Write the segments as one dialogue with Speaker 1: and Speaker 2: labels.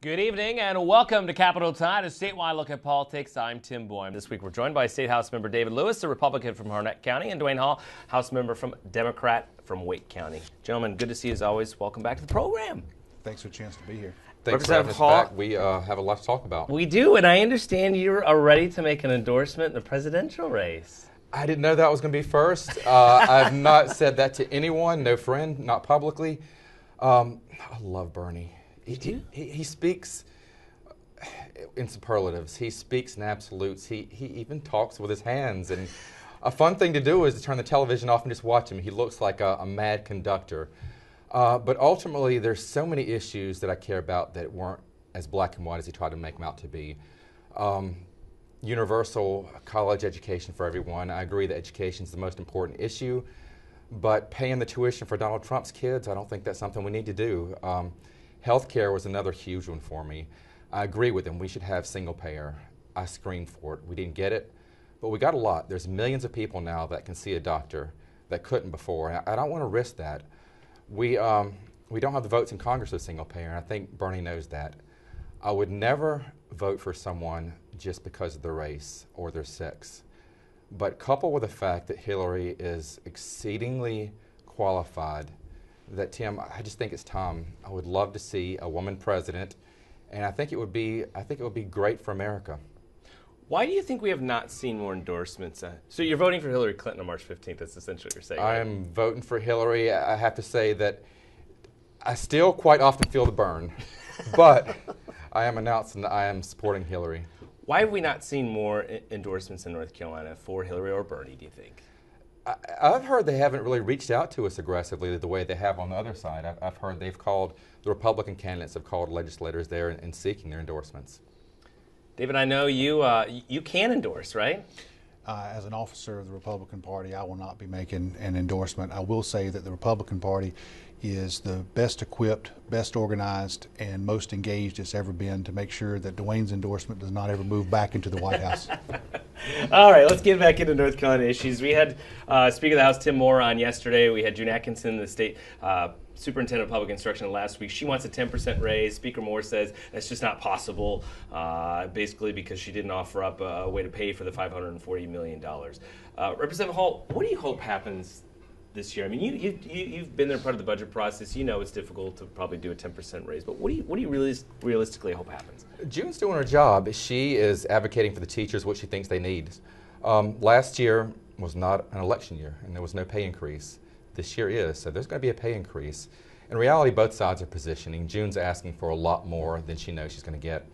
Speaker 1: Good evening and welcome to Capitol Tonight, a statewide look at politics. I'm Tim Boyum. This week we're joined by State House Member David Lewis, a Republican from R-Harnett County, and Duane Hall, House Member from Democrat from Wake County. Gentlemen, good to see you as always. Welcome back to the program.
Speaker 2: Thanks for a chance to be here.
Speaker 3: Thanks for having us back. We have a lot to talk about.
Speaker 1: We do, and I understand you are ready to make an endorsement in the presidential race.
Speaker 3: I didn't know that was going to be first. I've not said that to anyone, no friend, not publicly. I love Bernie. He speaks in superlatives. He speaks in absolutes. He even talks with his hands. And a fun thing to do is to turn the television off and just watch him. He looks like a mad conductor. But ultimately, there's so many issues that I care about that weren't as black and white as he tried to make them out to be. Universal college education for everyone. I agree that education is the most important issue. But paying the tuition for Donald Trump's kids, I don't think that's something we need to do. Healthcare was another huge one for me. I agree with him. We should have single payer. I screamed for it. We didn't get it, but we got a lot. There's millions of people now that can see a doctor that couldn't before. And I don't want to risk that. We don't have the votes in Congress with single payer, and I think Bernie knows that. I would never vote for someone just because of their race or their sex. But coupled with the fact that Hillary is exceedingly qualified, that Tim, I just think it's time. I would love to see a woman president, and I think it would be great for America.
Speaker 1: Why do you think we have not seen more endorsements? So you're voting for Hillary Clinton on March 15th. That's essentially what you're saying.
Speaker 3: I am voting for Hillary. I have to say that I still quite often feel the burn, but I am announcing that I am supporting Hillary.
Speaker 1: Why have we not seen more endorsements in North Carolina for Hillary or Bernie, do you think?
Speaker 3: I've heard they haven't really reached out to us aggressively the way they have on the other side. I've heard they've called, the Republican candidates have called legislators there and seeking their endorsements.
Speaker 1: David, I know you can endorse, right?
Speaker 2: As an officer of the Republican Party, I will not be making an endorsement. I will say that the Republican Party is the best equipped, best organized, and most engaged it's ever been to make sure that Duane's endorsement does not ever move back into the White House.
Speaker 1: All right, let's get back into North Carolina issues. We had Speaker of the House Tim Boyum on yesterday. We had June Atkinson, the state superintendent of public instruction, last week. She wants a 10% raise. Speaker Moore says that's just not possible, basically because she didn't offer up a way to pay for the $540 million. Representative Hall, what do you hope happens this year? I mean, you've been there part of the budget process. You know it's difficult to probably do a 10% raise, but what do you really realistically hope happens?
Speaker 3: June's doing her job. She is advocating for the teachers what she thinks they need. Last year was not an election year, and there was no pay increase. This year is, so there's going to be a pay increase. In reality, both sides are positioning. June's asking for a lot more than she knows she's going to get.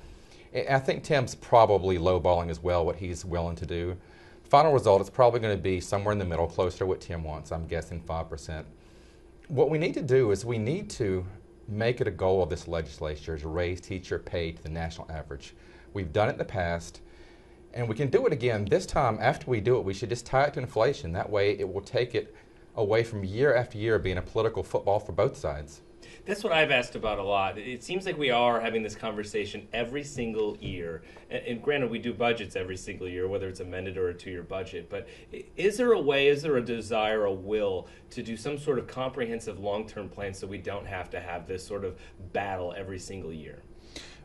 Speaker 3: And I think Tim's probably lowballing as well what he's willing to do. Final result is probably going to be somewhere in the middle, closer to what Tim wants. I'm guessing 5%. What we need to do is we need to make it a goal of this legislature to raise teacher pay to the national average. We've done it in the past, and we can do it again. This time, after we do it, we should just tie it to inflation. That way, it will take it away from year after year being a political football for both sides.
Speaker 1: That's what I've asked about a lot. It seems like we are having this conversation every single year. And granted, we do budgets every single year, whether it's amended or a two-year budget. But is there a way, is there a desire, a will to do some sort of comprehensive long-term plan so we don't have to have this sort of battle every single year?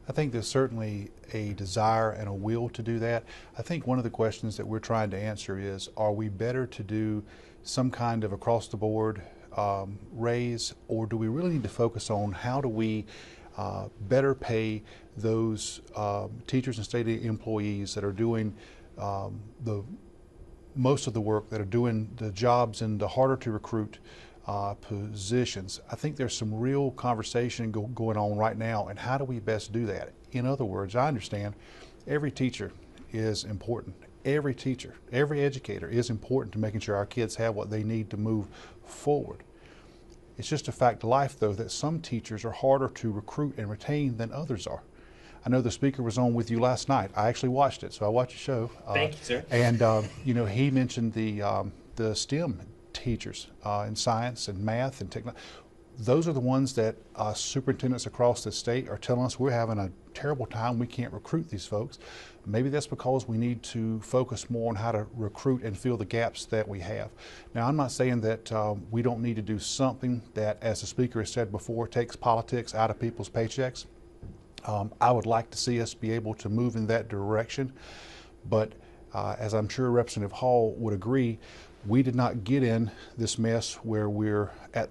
Speaker 2: I think there's certainly a desire and a will to do that. I think one of the questions that we're trying to answer is, are we better to do some kind of across-the-board raise, or do we really need to focus on how do we better pay those teachers and state employees that are doing the most of the work, that are doing the jobs in the harder to recruit positions? I think there's some real conversation going on right now, and how do we best do that? In other words, I understand every teacher is important. Every teacher, every educator is important to making sure our kids have what they need to move forward. It's just a fact of life, though, that some teachers are harder to recruit and retain than others are. I know the speaker was on with you last night. I actually watched it, so I watched the show.
Speaker 1: Thank you, sir.
Speaker 2: And he mentioned the STEM teachers in science and math and technology. Those are the ones that superintendents across the state are telling us we're having a terrible time. We can't recruit these folks. Maybe that's because we need to focus more on how to recruit and fill the gaps that we have. Now, I'm not saying that we don't need to do something that, as the speaker has said before, takes politics out of people's paychecks. I would like to see us be able to move in that direction, but as I'm sure Representative Hall would agree, we did not get in this mess where we're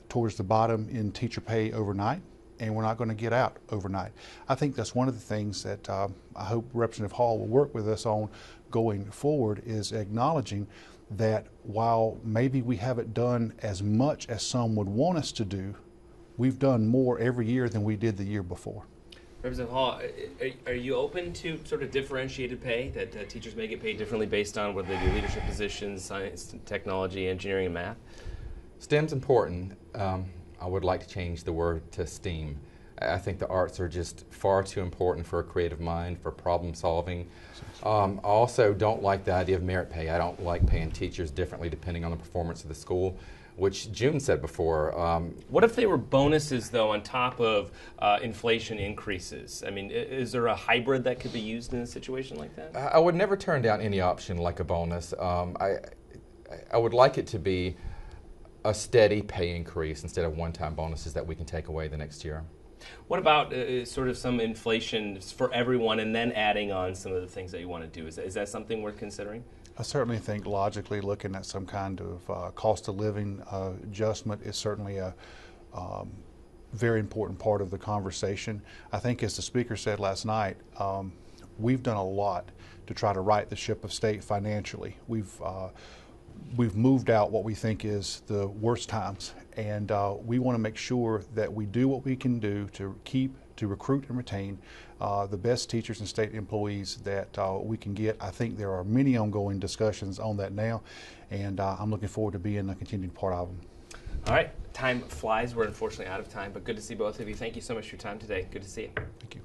Speaker 2: towards the bottom in teacher pay overnight, and we're not going to get out overnight. I think that's one of the things that I hope Representative Hall will work with us on going forward, is acknowledging that while maybe we haven't done as much as some would want us to do, we've done more every year than we did the year before.
Speaker 1: Representative Hall, are you open to sort of differentiated pay, that teachers may get paid differently based on whether they do leadership positions, science, technology, engineering, and math?
Speaker 3: STEM's important. I would like to change the word to STEAM. I think the arts are just far too important for a creative mind, for problem solving. I also don't like the idea of merit pay. I don't like paying teachers differently depending on the performance of the school, which June said before.
Speaker 1: What if they were bonuses, though, on top of inflation increases? I mean, is there a hybrid that could be used in a situation like that?
Speaker 3: I would never turn down any option like a bonus. I would like it to be a steady pay increase instead of one-time bonuses that we can take away the next year.
Speaker 1: What about sort of some inflation for everyone and then adding on some of the things that you want to do? Is that something worth considering?
Speaker 2: I certainly think logically looking at some kind of cost of living adjustment is certainly a very important part of the conversation. I think, as the speaker said last night, we've done a lot to try to right the ship of state financially. We've moved out what we think is the worst times, and we want to make sure that we do what we can do to recruit and retain the best teachers and state employees that we can get. I think there are many ongoing discussions on that now, and I'm looking forward to being a continued part of them.
Speaker 1: All right, time flies. We're unfortunately out of time, but good to see both of you. Thank you so much for your time today. Good to see you.
Speaker 2: Thank you.